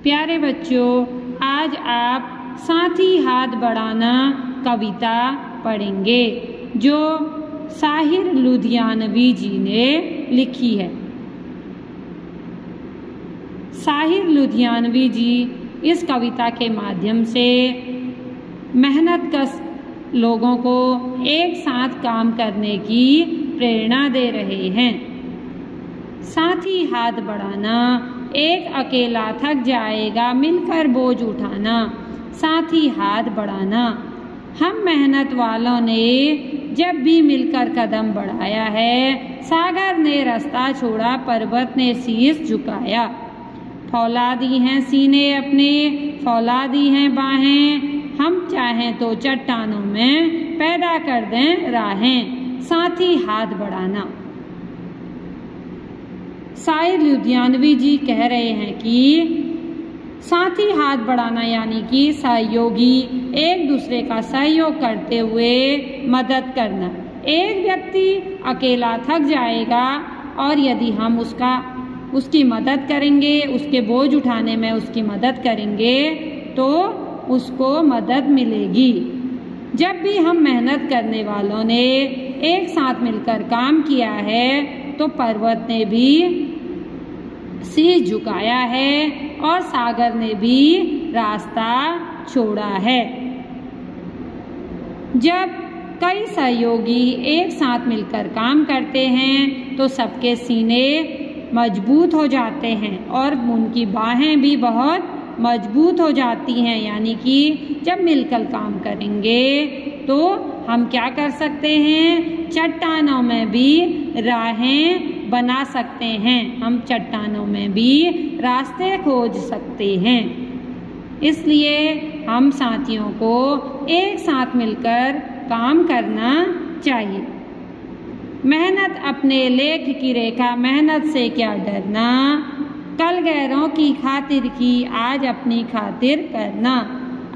प्यारे बच्चों, आज आप साथी हाथ बढ़ाना कविता पढ़ेंगे जो साहिर लुधियानवी जी ने लिखी है। साहिर लुधियानवी जी इस कविता के माध्यम से मेहनतकश लोगों को एक साथ काम करने की प्रेरणा दे रहे हैं। साथी हाथ बढ़ाना, एक अकेला थक जाएगा मिलकर बोझ उठाना। साथी हाथ बढ़ाना, हम मेहनत वालों ने जब भी मिलकर कदम बढ़ाया है। सागर ने रास्ता छोड़ा, पर्वत ने शीश झुकाया। फौलादी हैं सीने अपने, फौलादी हैं बाहें, हम चाहें तो चट्टानों में पैदा कर दें राहें। साथी हाथ बढ़ाना। साहिर लुधियानवी जी कह रहे हैं कि साथी हाथ बढ़ाना यानी कि सहयोगी एक दूसरे का सहयोग करते हुए मदद करना। एक व्यक्ति अकेला थक जाएगा और यदि हम उसकी मदद करेंगे, उसके बोझ उठाने में उसकी मदद करेंगे तो उसको मदद मिलेगी। जब भी हम मेहनत करने वालों ने एक साथ मिलकर काम किया है तो पर्वत ने भी शीश झुकाया है और सागर ने भी रास्ता छोड़ा है। जब कई सहयोगी एक साथ मिलकर काम करते हैं तो सबके सीने मजबूत हो जाते हैं और उनकी बाहें भी बहुत मजबूत हो जाती हैं। यानी कि जब मिलकर काम करेंगे तो हम क्या कर सकते हैं, चट्टानों में भी राहें बना सकते हैं। हम चट्टानों में भी रास्ते खोज सकते हैं। इसलिए हम साथियों को एक साथ मिलकर काम करना चाहिए। मेहनत अपने लेख की रेखा, मेहनत से क्या डरना। कल गैरों की खातिर की, आज अपनी खातिर करना।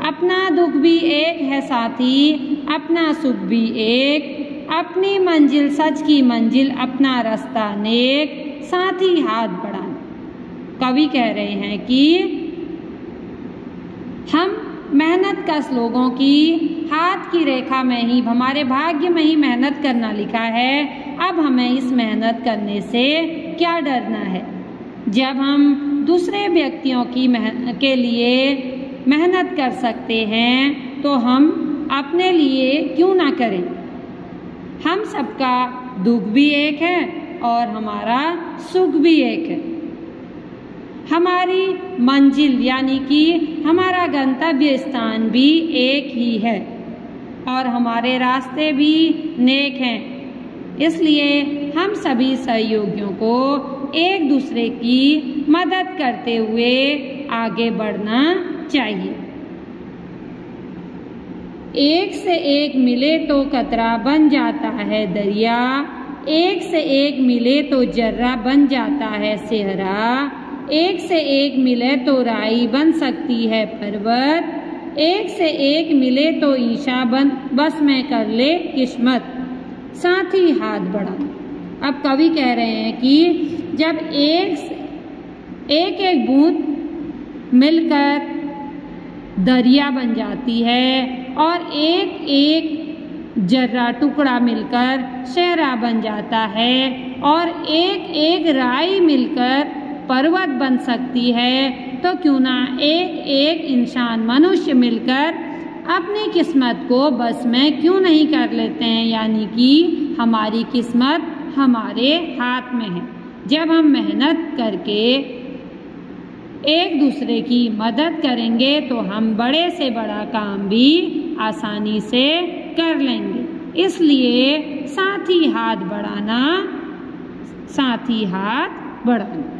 अपना दुख भी एक है साथी, अपना सुख भी एक। अपनी मंजिल सच की मंजिल, अपना रास्ता नेक। साथी हाथ बढ़ाना। कवि कह रहे हैं कि हम मेहनतकश लोगों की हाथ की रेखा में ही, हमारे भाग्य में ही मेहनत करना लिखा है। अब हमें इस मेहनत करने से क्या डरना है। जब हम दूसरे व्यक्तियों के लिए मेहनत कर सकते हैं तो हम अपने लिए क्यों ना करें। हम सबका दुख भी एक है और हमारा सुख भी एक है। हमारी मंजिल यानी कि हमारा गंतव्य स्थान भी एक ही है और हमारे रास्ते भी नेक हैं। इसलिए हम सभी सहयोगियों को एक दूसरे की मदद करते हुए आगे बढ़ना चाहिए। एक से एक मिले तो कतरा बन जाता है दरिया। एक से एक मिले तो जर्रा बन जाता है सेहरा। एक से एक मिले तो राई बन सकती है पर्वत। एक से एक मिले तो ईशा बस में कर ले किस्मत। साथी हाथ बढ़ाना। अब कवि कह रहे हैं कि जब एक बूंद मिलकर दरिया बन जाती है और एक एक जर्रा टुकड़ा मिलकर शहरा बन जाता है और एक एक राई मिलकर पर्वत बन सकती है, तो क्यों ना एक एक इंसान मनुष्य मिलकर अपनी किस्मत को बस में क्यों नहीं कर लेते हैं। यानी कि हमारी किस्मत हमारे हाथ में है। जब हम मेहनत करके एक दूसरे की मदद करेंगे तो हम बड़े से बड़ा काम भी आसानी से कर लेंगे। इसलिए साथी हाथ बढ़ाना, साथी हाथ बढ़ाना।